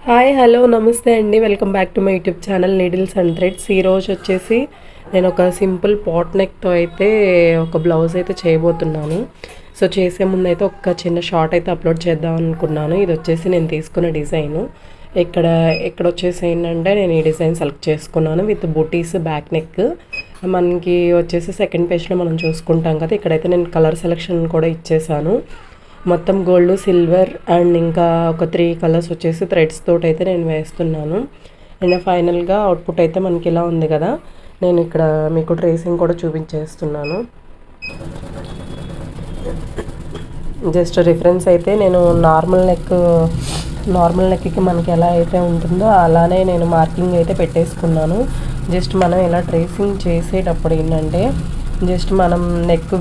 Hi hello నమస్తే అండి. Welcome back to my YouTube channel needles and threads. ఈరోజు వచ్చేసి నేను ఒక సింపుల్ పాట్ నెక్తో అయితే ఒక బ్లౌజ్ అయితే చేయబోతున్నాను. సో చేసే ముందు అయితే ఒక చిన్న షార్ట్ అయితే అప్లోడ్ చేద్దాం అనుకున్నాను. ఇది వచ్చేసి నేను తీసుకున్న డిజైను. ఇక్కడ వచ్చేసి ఏంటంటే నేను ఈ డిజైన్ సెలెక్ట్ చేసుకున్నాను విత్ బూటీస్ బ్యాక్ నెక్. మనకి వచ్చేసి సెకండ్ పేజ్లో మనం చూసుకుంటాం కదా, ఇక్కడైతే నేను కలర్ సెలెక్షన్ కూడా ఇచ్చేసాను. మొత్తం గోల్డ్, సిల్వర్ అండ్ ఇంకా ఒక 3 కలర్స్ వచ్చేసి థ్రెడ్స్ తోటి అయితే నేను వేస్తున్నాను. అండ్ ఫైనల్గా అవుట్పుట్ అయితే మనకి ఇలా ఉంది కదా. నేను ఇక్కడ మీకు ట్రేసింగ్ కూడా చూపించేస్తున్నాను. జస్ట్ రిఫరెన్స్ అయితే నేను నార్మల్ నెక్కి మనకి ఎలా అయితే ఉంటుందో అలానే నేను మార్కింగ్ అయితే పెట్టేసుకున్నాను. జస్ట్ మనం ఇలా ట్రేసింగ్ చేసేటప్పుడు ఏంటంటే జస్ట్ మనం నెక్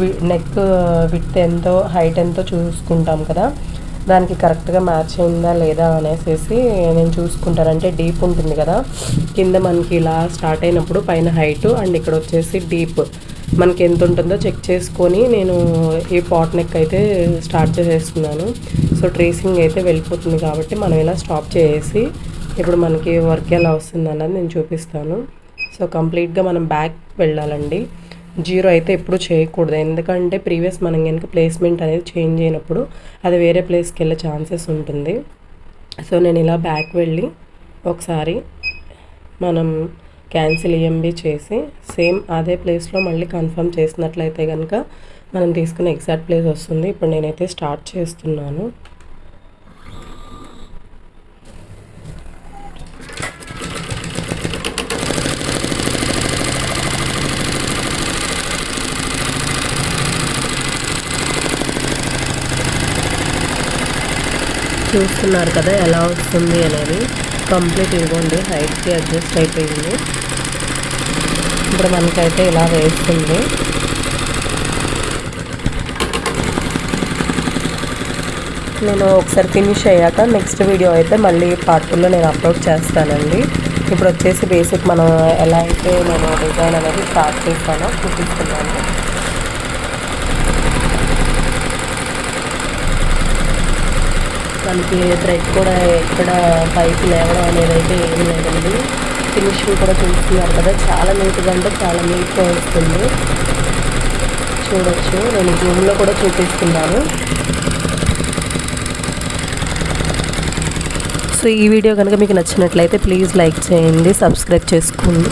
విడ్త్ ఎంతో హైట్ ఎంతో చూసుకుంటాం కదా, దానికి కరెక్ట్గా మ్యాచ్ అయిందా లేదా అనేసి నేను చూసుకుంటాను. అంటే డీప్ ఉంటుంది కదా కింద మనకి ఇలా స్టార్ట్ అయినప్పుడు పైన హైట్ అండ్ ఇక్కడ వచ్చేసి డీప్ మనకి ఎంత ఉంటుందో చెక్ చేసుకొని నేను ఈ పాట్ నెక్ అయితే స్టార్ట్ చేసేస్తున్నాను. సో ట్రేసింగ్ అయితే వెళ్ళిపోతుంది కాబట్టి మనం ఇలా స్టాప్ చేసి ఇప్పుడు మనకి వర్క్ ఎలా వస్తుంది అన్నది నేను చూపిస్తాను. సో కంప్లీట్గా మనం బ్యాక్ వెళ్ళాలండి. జీరో అయితే ఎప్పుడు చేయకూడదు, ఎందుకంటే ప్రీవియస్ మనం కనుక ప్లేస్మెంట్ అనేది చేంజ్ అయినప్పుడు అది వేరే ప్లేస్కి వెళ్ళే ఛాన్సెస్ ఉంటుంది. సో నేను ఇలా బ్యాక్ వెళ్ళి ఒకసారి మనం క్యాన్సిల్ ఈఎంబి చేసి సేమ్ అదే ప్లేస్లో మళ్ళీ కన్ఫర్మ్ చేసినట్లయితే కనుక మనం తీసుకున్న ఎగ్జాక్ట్ ప్లేస్ వస్తుంది. ఇప్పుడు నేనైతే స్టార్ట్ చేస్తున్నాను. చూస్తున్నారు కదా ఎలా వస్తుంది అనేది. కంప్లీట్ ఇవ్వండి హైట్కి అడ్జస్ట్ అయిపోయింది. ఇప్పుడు మనకైతే ఇలా వేస్తుంది. నేను ఒకసారి ఫినిష్ అయ్యాక నెక్స్ట్ వీడియో అయితే మళ్ళీ పార్ట్ 2లో నేను అప్లోడ్ చేస్తానండి. ఇప్పుడు వచ్చేసి బేసిక్ మనం ఎలా అయితే నేను డిజైన్ అనేది స్టార్ట్ చేస్తానో చూపిస్తున్నాను. మనకి థ్రెడ్ కూడా ఎక్కడ పైకి లేవడం అనేది అయితే ఏం లేదండి. ఫినిషింగ్ కూడా చూస్తున్నారు కదా, చాలా నీట్గా అంటే చాలా నీట్గా వస్తుంది. చూడొచ్చు, నేను జూమ్లో కూడా చూపిస్తున్నాను. సో ఈ వీడియో కనుక మీకు నచ్చినట్లయితే ప్లీజ్ లైక్ చేయండి, సబ్స్క్రైబ్ చేసుకోండి.